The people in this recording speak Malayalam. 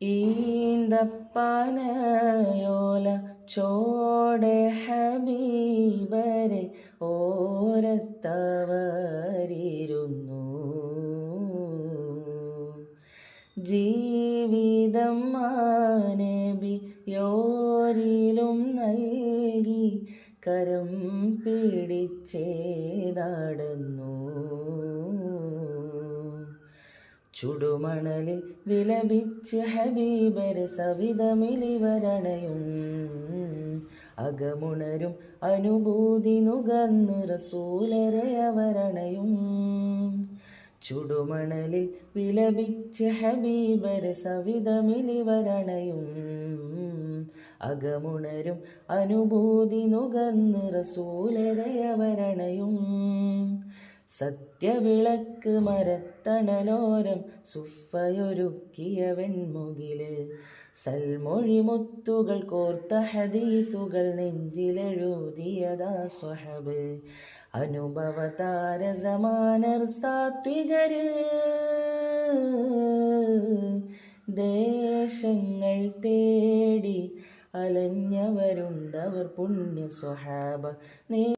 ഈന്തപ്പനയോല ചോടെ ഹബീബരെ ഓരത്തവരിരുന്നു. ജീവിതം നബിയോരിലും നൽകി കരം പിടിച്ചേ നടന്നു. ചുടുമണലിൽ വിലപിച്ച് ഹബീബര് സവിധമിലിവരണയും അകമുണരും അനുഭൂതി നുകർന്ന് റസൂലരെ അവരണയും. ചുടുമണലിൽ വിലപിച്ച് ഹബീബര് സവിധമിലിവരണയും അകമുണരും അനുഭൂതി നുകർന്ന് റസൂലരെ അവരണയും. സത്യവിളക്ക് മരത്തണലോരം സുഫയൊരുക്കിയ വെൺമുകില് സൽമൊഴി മുത്തുകൾ കോർത്ത ഹദീസുകൾ നെഞ്ചിലെഴുതിയതാ സ്വഹബ്. അനുഭവ താരസമാനർ സാത്വികര് ദേശങ്ങൾ തേടി അലഞ്ഞവരുണ്ടവർ പുണ്യ സ്വഹാബ.